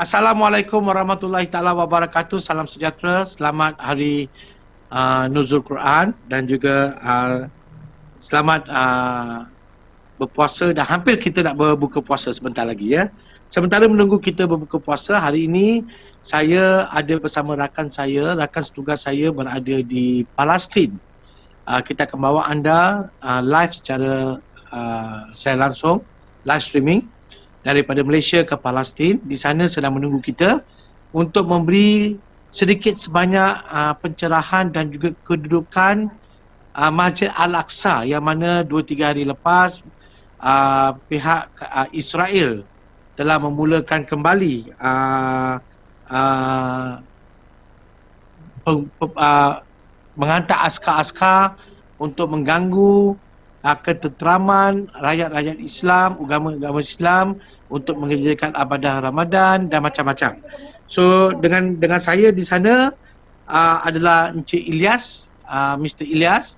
Assalamualaikum warahmatullahi taala wabarakatuh. Salam sejahtera. Selamat hari Nuzul Quran dan juga selamat berpuasa, dan hampir kita nak berbuka puasa sebentar lagi ya. Sementara menunggu kita berbuka puasa, hari ini saya ada bersama rakan setugas saya berada di Palestin. Kita akan bawa anda live secara langsung, live streaming daripada Malaysia ke Palestin. Di sana sedang menunggu kita untuk memberi sedikit sebanyak pencerahan dan juga kedudukan Masjid Al-Aqsa yang mana 2-3 hari lepas pihak Israel telah memulakan kembali menghantar askar-askar untuk mengganggu ketenteraman rakyat-rakyat Islam, agama Islam untuk mengerjakan ibadah Ramadan dan macam-macam. So dengan saya di sana adalah Encik Ilyas, Mr. Ilyas,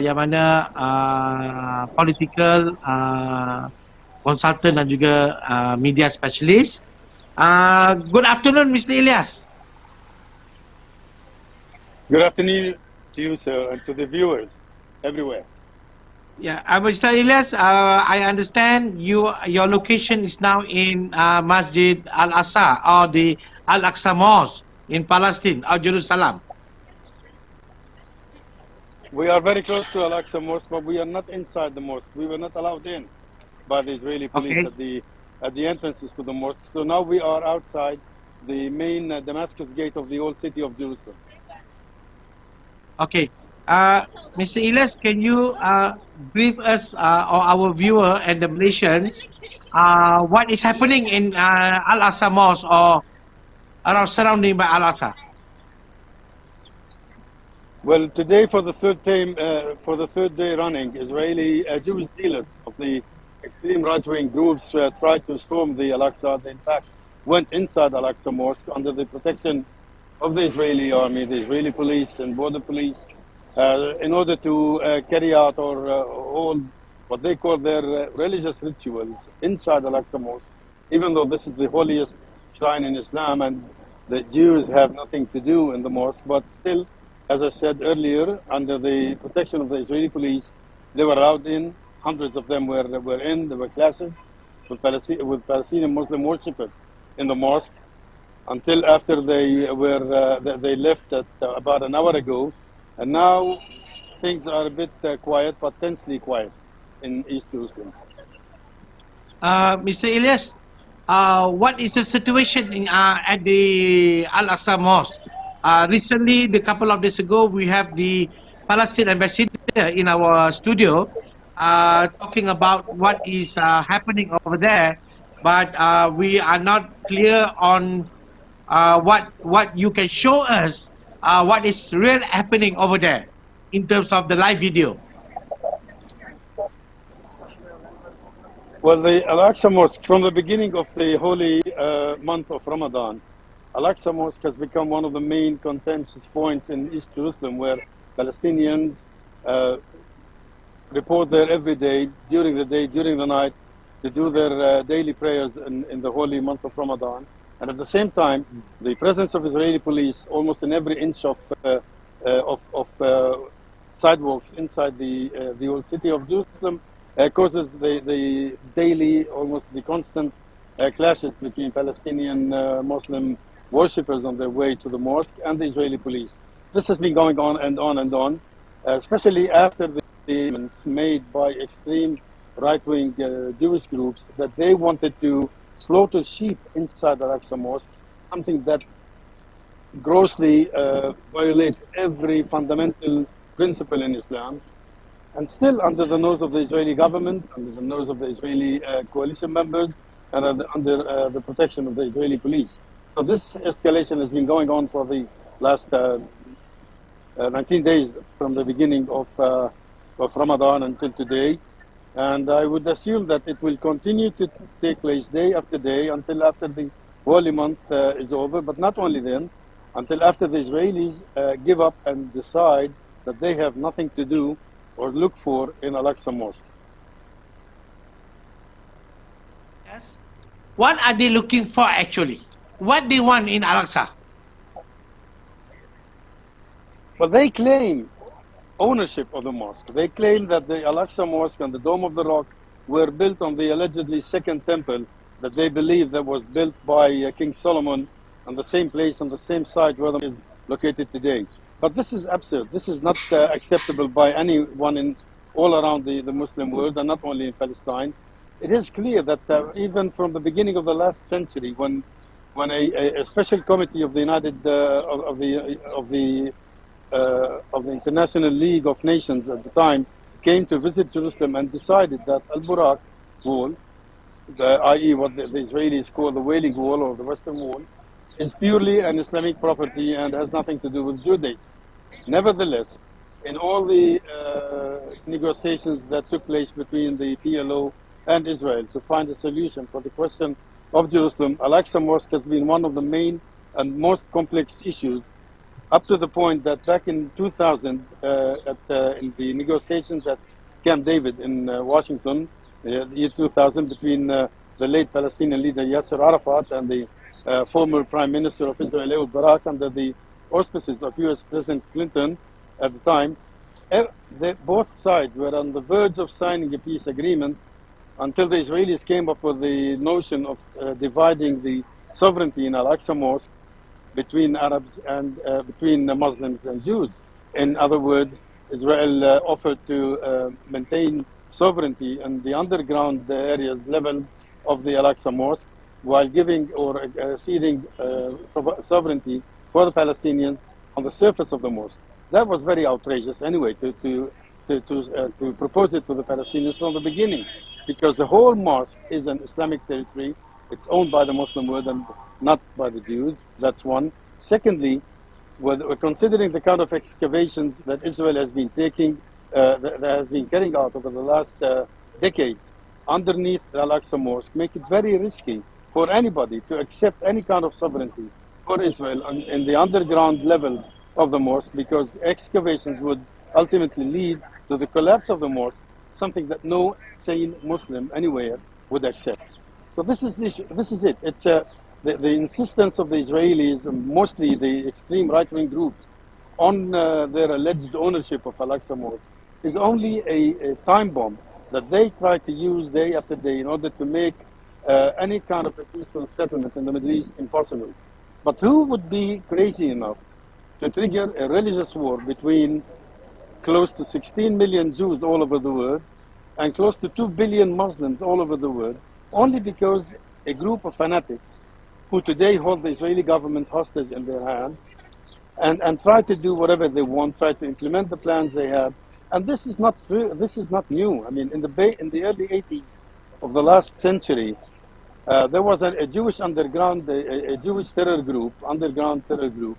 yang mana political consultant dan juga media specialist. Good afternoon, Mr. Ilyas. Good afternoon to you, sir, and to the viewers everywhere. Yeah, Mr. Ilyas, I understand your location is now in Masjid Al-Aqsa or the Al-Aqsa Mosque in Palestine or Jerusalem. We are very close to Al-Aqsa Mosque, but we are not inside the mosque. We were not allowed in by the Israeli police at the entrances to the mosque. So now we are outside the main Damascus gate of the old city of Jerusalem. Okay. Mr. Ilyas, can you brief us or our viewer and the Malaysians what is happening in Al-Aqsa Mosque or around surrounding by Al-Aqsa? Well, today for the third day running, Israeli Jewish zealots of the extreme right-wing groups tried to storm the Al-Aqsa. They in fact went inside Al-Aqsa Mosque under the protection of the Israeli army, the Israeli police and border police, in order to carry out or hold what they call their religious rituals inside Al-Aqsa Mosque, even though this is the holiest shrine in Islam and the Jews have nothing to do in the mosque. But still, as I said earlier, under the protection of the Israeli police, they were allowed in. Hundreds of them were in. There were clashes with Palestinian Muslim worshippers in the mosque until after they left about an hour ago. And now things are a bit quiet, but tensely quiet in East Jerusalem. Mr. Ilyas, what is the situation at the Al-Aqsa Mosque? Recently, a couple of days ago, we have the Palestinian ambassador in our studio talking about what is happening over there, but we are not clear on what you can show us. What is really happening over there in terms of the live video? Well, the Al-Aqsa Mosque, from the beginning of the holy month of Ramadan, Al-Aqsa Mosque has become one of the main contentious points in East Jerusalem, where Palestinians report there every day, during the night, to do their daily prayers in the holy month of Ramadan. And at the same time, the presence of Israeli police almost in every inch of sidewalks inside the old city of Jerusalem causes the daily, almost the constant clashes between Palestinian Muslim worshippers on their way to the mosque and the Israeli police. This has been going on and on and on, especially after the statements made by extreme right-wing Jewish groups that they wanted to slaughter sheep inside the Al-Aqsa Mosque, something that grossly violates every fundamental principle in Islam, and still under the nose of the Israeli government, under the nose of the Israeli coalition members, and under the protection of the Israeli police. So this escalation has been going on for the last 19 days from the beginning of Ramadan until today. And I would assume that it will continue to take place day after day until after the holy month is over, but not only then, until after the Israelis give up and decide that they have nothing to do or look for in Al-Aqsa Mosque. Yes. What are they looking for actually? what they want in Al-Aqsa? But they claim ownership of the mosque. They claim that the Al-Aqsa Mosque and the Dome of the Rock were built on the allegedly second temple that they believe that was built by King Solomon on the same place, on the same site where the mosque is located today. But this is absurd. This is not acceptable by anyone in all around the Muslim world, and not only in Palestine. It is clear that even from the beginning of the last century, when a special committee of the International League of Nations at the time came to visit Jerusalem and decided that Al-Buraq Wall, i.e. what the Israelis call the Wailing Wall or the Western Wall, is purely an Islamic property and has nothing to do with Judaism. Nevertheless, in all the negotiations that took place between the PLO and Israel to find a solution for the question of Jerusalem, Al-Aqsa Mosque has been one of the main and most complex issues, up to the point that back in 2000, in the negotiations at Camp David in Washington, the year 2000, between the late Palestinian leader Yasser Arafat and the former Prime Minister of Israel, Ehud Barak, under the auspices of US President Clinton at the time, both sides were on the verge of signing a peace agreement until the Israelis came up with the notion of dividing the sovereignty in Al-Aqsa Mosque between Arabs and between Muslims and Jews. In other words, Israel offered to maintain sovereignty in the underground areas, levels of the Al-Aqsa Mosque, while giving or ceding sovereignty for the Palestinians on the surface of the mosque. That was very outrageous anyway, to propose it to the Palestinians from the beginning, because the whole mosque is an Islamic territory. It's owned by the Muslim world and not by the Jews. That's one. Secondly, we're considering the kind of excavations that Israel has been taking, that has been carrying out over the last decades underneath the Al-Aqsa Mosque, make it very risky for anybody to accept any kind of sovereignty for Israel in the underground levels of the mosque, because excavations would ultimately lead to the collapse of the mosque, something that no sane Muslim anywhere would accept. So this is it. It's the insistence of the Israelis, mostly the extreme right-wing groups, on their alleged ownership of Al-Aqsa Mosque is only a time bomb that they try to use day after day in order to make any kind of a peaceful settlement in the Middle East impossible. But who would be crazy enough to trigger a religious war between close to 16 million Jews all over the world and close to 2 billion Muslims all over the world, only because a group of fanatics who today hold the Israeli government hostage in their hand and try to do whatever they want, try to implement the plans they have. And this is not new. I mean, in the early 80s of the last century, there was a Jewish underground, a Jewish underground terror group,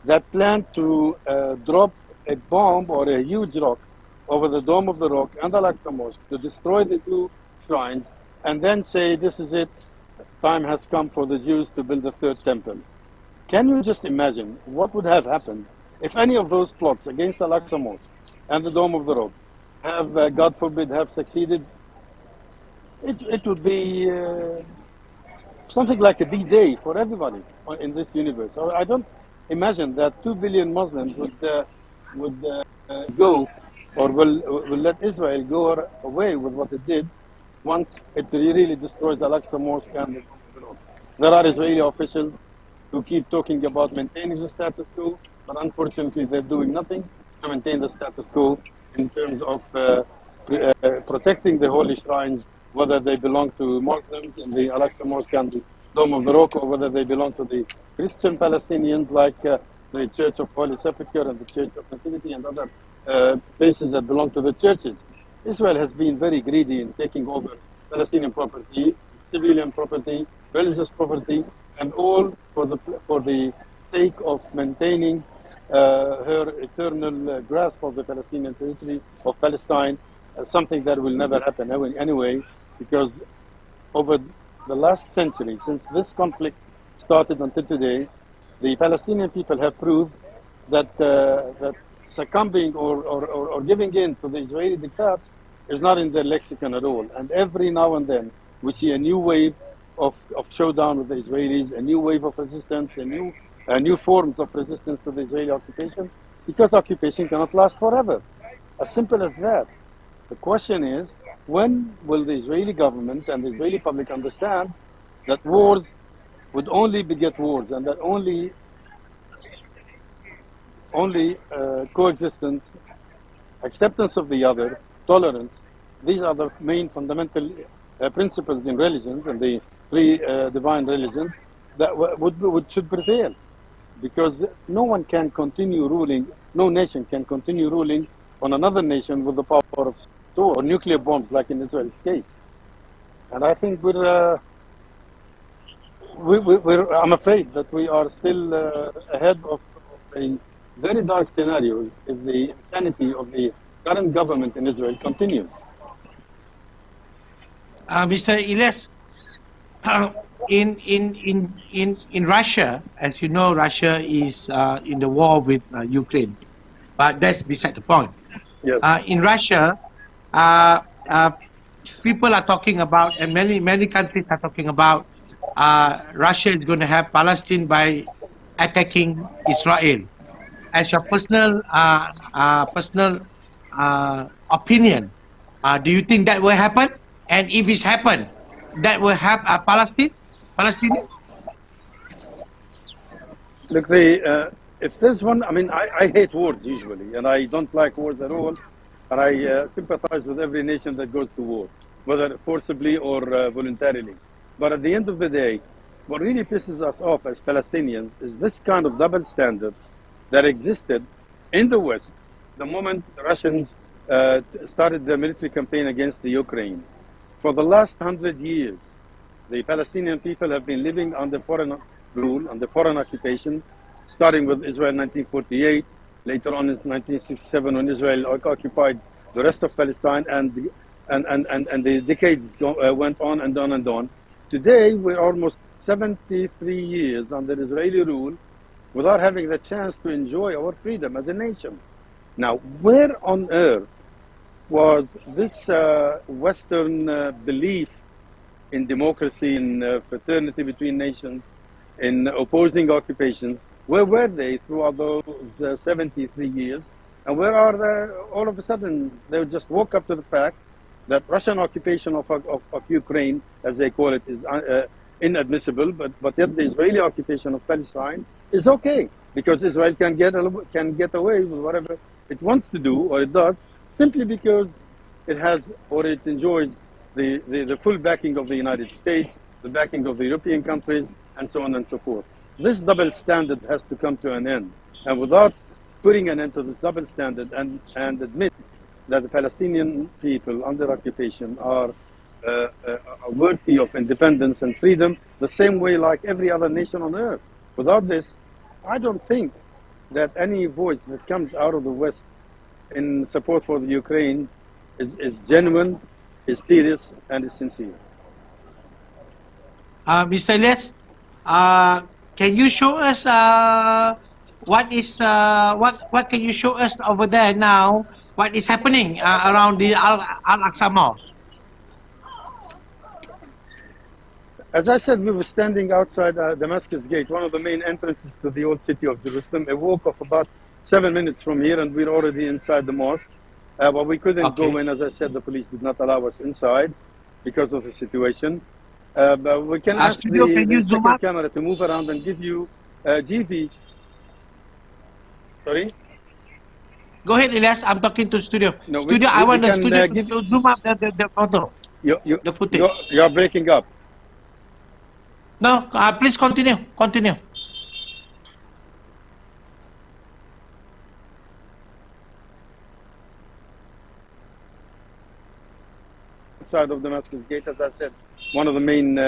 that planned to drop a bomb or a huge rock over the Dome of the Rock and Al-Aqsa Mosque to destroy the two shrines, and then say, this is it, time has come for the Jews to build a third temple. Can you just imagine what would have happened if any of those plots against Al-Aqsa Mosque and the Dome of the Rock have, God forbid, have succeeded? It would be something like a D-Day for everybody in this universe. So I don't imagine that 2 billion Muslims would go, or will let Israel go away with what it did once it really destroys Al-Aqsa Mosque and the Dome of the Rock. There are Israeli officials who keep talking about maintaining the status quo, but unfortunately they're doing nothing to maintain the status quo in terms of protecting the holy shrines, whether they belong to Muslims in the Al-Aqsa Mosque and the Dome of the Rock, or whether they belong to the Christian Palestinians like the Church of Holy Sepulchre and the Church of Nativity and other places that belong to the churches. Israel has been very greedy in taking over Palestinian property, civilian property, religious property, and all for the sake of maintaining her eternal grasp of the Palestinian territory of Palestine, something that will never happen anyway, because over the last century, since this conflict started until today, the Palestinian people have proved that that succumbing or giving in to the Israeli diktats is not in their lexicon at all. And every now and then we see a new wave of showdown with the Israelis, a new wave of resistance, new forms of resistance to the Israeli occupation, because occupation cannot last forever. As simple as that. The question is, when will the Israeli government and the Israeli public understand that wars would only beget wars, and that only coexistence, acceptance of the other, tolerance, these are the main fundamental principles in religions, and the three divine religions, that should prevail. Because no one can continue ruling, no nation can continue ruling on another nation with the power of sword or nuclear bombs, like in Israel's case. And I think I'm afraid that we are still ahead of a very dark scenarios if the insanity of the current government in Israel continues. Mr. Elias, in Russia, as you know, Russia is in the war with Ukraine, but that's beside the point. Yes. In Russia, people are talking about, and many countries are talking about, Russia is going to have Palestine by attacking Israel. As your personal opinion, do you think that will happen? And if it's happened, that will have Palestine? Look, if there's one, I mean, I hate wars usually, and I don't like wars at all, and I sympathize with every nation that goes to war, whether forcibly or voluntarily. But at the end of the day, what really pisses us off as Palestinians is this kind of double standard that existed in the West the moment the Russians started their military campaign against the Ukraine. For the last 100 years, the Palestinian people have been living under foreign rule, under foreign occupation, starting with Israel in 1948, later on in 1967 when Israel occupied the rest of Palestine, and the decades went on and on and on. Today, we're almost 73 years under Israeli rule without having the chance to enjoy our freedom as a nation. Now, where on earth was this Western belief in democracy, in fraternity between nations, in opposing occupations? Where were they throughout those 73 years? And where are they? All of a sudden, they just woke up to the fact that Russian occupation of Ukraine, as they call it, is inadmissible, but yet the Israeli occupation of Palestine is okay, because Israel can get away with whatever it wants to do, or it does, simply because it has, or it enjoys the full backing of the United States, the backing of the European countries, and so on and so forth. This double standard has to come to an end. And without putting an end to this double standard and admit that the Palestinian people under occupation are worthy of independence and freedom the same way like every other nation on earth. Without this, I don't think that any voice that comes out of the West in support for the Ukraine is genuine, is serious, and is sincere. Mr. Elias, can you show us what can you show us over there now? What is happening around the Al-Aqsa Mosque? As I said, we were standing outside Damascus Gate, one of the main entrances to the old city of Jerusalem, a walk of about 7 minutes from here, and we're already inside the mosque. But we couldn't go in. As I said, the police did not allow us inside because of the situation. But we can ask the second camera to move around and give you GV. Sorry? Go ahead, Elias. I'm talking to studio. No, I want the studio to zoom up the photo, the footage. You're breaking up. No, please continue. Outside of Damascus Gate, as I said, one of the main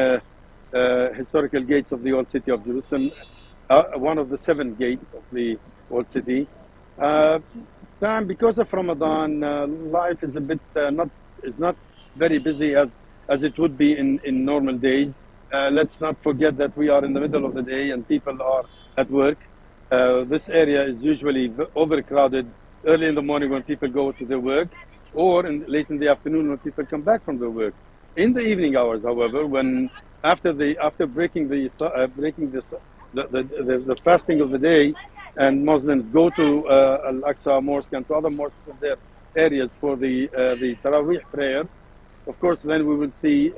historical gates of the old city of Jerusalem, one of the 7 gates of the old city. Because of Ramadan, life is a bit not very busy as it would be in normal days. Let's not forget that we are in the middle of the day and people are at work. This area is usually overcrowded early in the morning when people go to their work, or late in the afternoon when people come back from their work. In the evening hours, however, when after breaking the fasting of the day, and Muslims go to Al-Aqsa Mosque and to other mosques in their areas for the Taraweeh prayer, of course, then we will see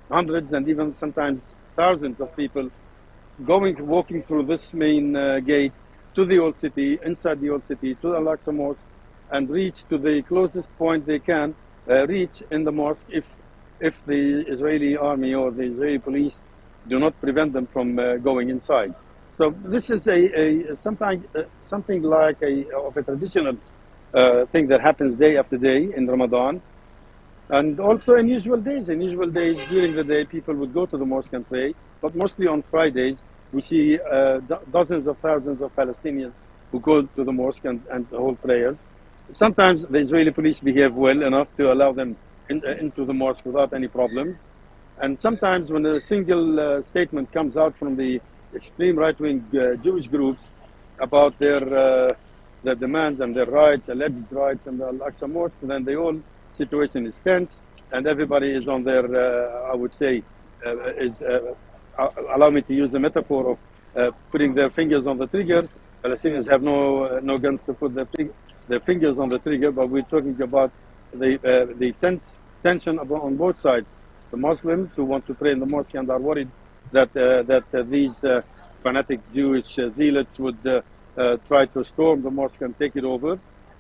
hundreds and even sometimes thousands of people walking through this main gate to the old city, inside the old city, to Al-Aqsa Mosque, and reach to the closest point they can reach in the mosque if the Israeli army or the Israeli police do not prevent them from going inside. So this is something like a traditional thing that happens day after day in Ramadan. And also in usual days. In usual days, during the day, people would go to the mosque and pray. But mostly on Fridays, we see dozens of thousands of Palestinians who go to the mosque and hold prayers. Sometimes the Israeli police behave well enough to allow them into the mosque without any problems. And sometimes when a single statement comes out from the extreme right-wing Jewish groups about their demands and their rights, alleged rights in the Al-Aqsa Mosque, then the whole situation is tense, and everybody is on their, I would say, allow me to use a metaphor of putting their fingers on the trigger. Palestinians have no guns to put their fingers on the trigger, but we're talking about the tension on both sides. The Muslims who want to pray in the mosque and are worried that these fanatic Jewish zealots would try to storm the mosque and take it over,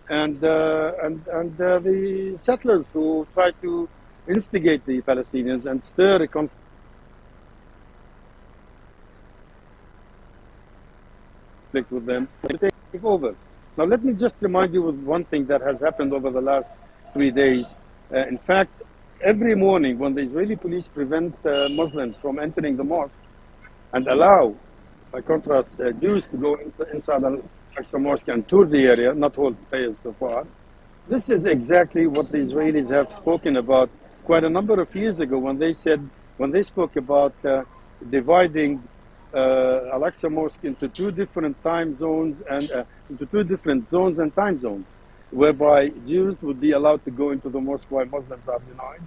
and the settlers who try to instigate the Palestinians and stir a conflict with them to take over. Now, let me just remind you of one thing that has happened over the last 3 days. In fact, every morning when the Israeli police prevent Muslims from entering the mosque and allow, by contrast, Jews to go inside Al-Aqsa Mosque and tour the area, not hold prayers so far, this is exactly what the Israelis have spoken about quite a number of years ago when they spoke about dividing Al-Aqsa Mosque into two different time zones and into two different zones and time zones, whereby Jews would be allowed to go into the mosque while Muslims are denied,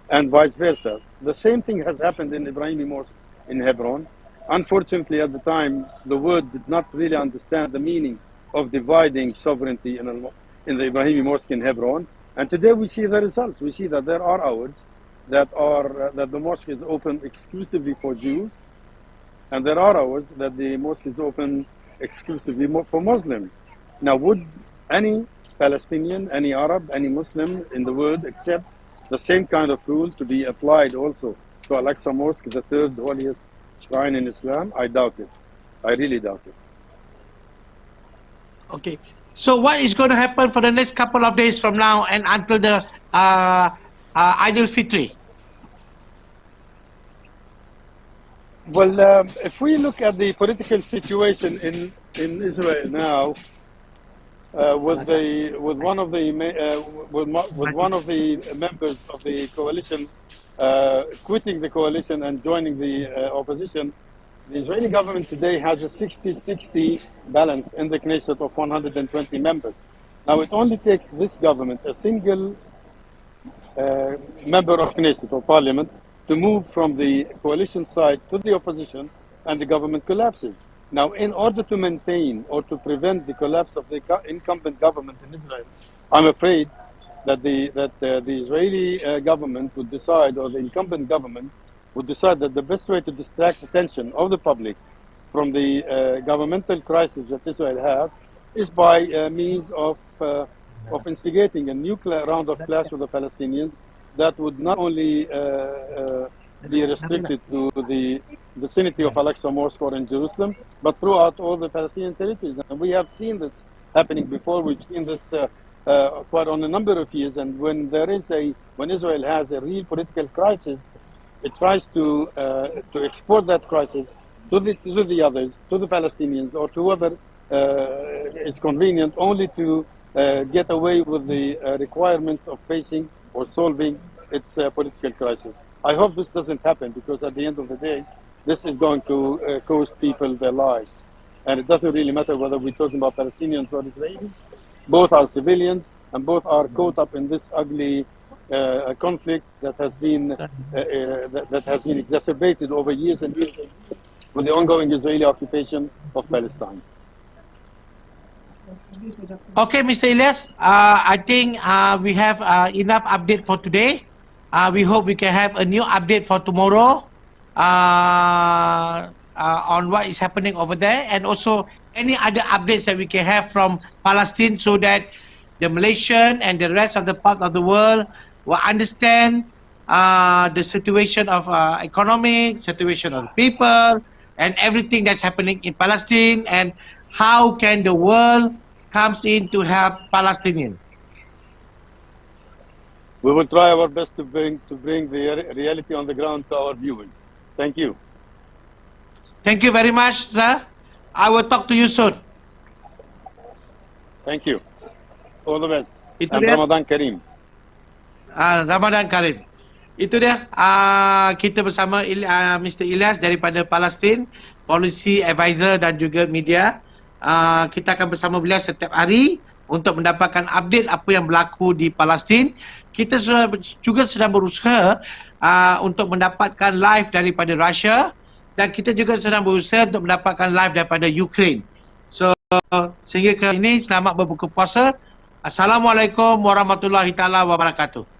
and vice versa. The same thing has happened in Ibrahimi Mosque in Hebron. Unfortunately, at the time, the world did not really understand the meaning of dividing sovereignty in the Ibrahimi Mosque in Hebron. And today we see the results. We see that there are hours that the mosque is open exclusively for Jews, and there are hours that the mosque is open exclusively for Muslims. Now, would any Palestinian, any Arab, any Muslim in the world accept the same kind of rule to be applied also to Al-Aqsa Mosque, the third holiest shrine in Islam? I doubt it. I really doubt it. Okay. So what is going to happen for the next couple of days from now and until the Eid al-Fitr? Well, if we look at the political situation in Israel now, with one of the members of the coalition quitting the coalition and joining the opposition, the Israeli government today has a 60-60 balance in the Knesset of 120 members. Now, it only takes this government, a single member of Knesset or parliament, to move from the coalition side to the opposition, and the government collapses. Now, in order to maintain or to prevent the collapse of the incumbent government in Israel, I'm afraid that the Israeli government would decide, or the incumbent government would decide, that the best way to distract attention of the public from the governmental crisis that Israel has is by means of instigating a new round of clash with the Palestinians that would not only be restricted to the vicinity of Al-Aqsa Mosque or in Jerusalem, but throughout all the Palestinian territories. And we have seen this happening before. We've seen this quite on a number of years. And when Israel has a real political crisis, it tries to export that crisis to the others, to the Palestinians, or to whoever is convenient, only to get away with the requirements of facing or solving its political crisis. I hope this doesn't happen, because at the end of the day, this is going to cost people their lives. And it doesn't really matter whether we're talking about Palestinians or Israelis. Both are civilians, and both are caught up in this ugly a conflict that has been that has been exacerbated over years and years and years with the ongoing Israeli occupation of Palestine. Okay, Mr. Elias, I think we have enough update for today. We hope we can have a new update for tomorrow on what is happening over there, and also any other updates that we can have from Palestine, so that the Malaysian and the rest of the part of the world will understand the situation of economic, situation of people, and everything that's happening in Palestine, and how can the world comes in to help Palestinians. We will try our best to bring the reality on the ground to our viewers. Thank you. Thank you very much, sir. I will talk to you soon. Thank you. All the best. Itu And dia. Ramadan Kareem. Ramadan Karim. Itu dia kita bersama Mr. Elias daripada Palestin, Policy Advisor dan juga media. Kita akan bersama beliau setiap hari untuk mendapatkan update apa yang berlaku di Palestin. Kita juga sedang berusaha untuk mendapatkan live daripada Russia, dan kita juga sedang berusaha untuk mendapatkan live daripada Ukraine. So sehingga kali ini selamat berbuka puasa. Assalamualaikum warahmatullahi taala wabarakatuh.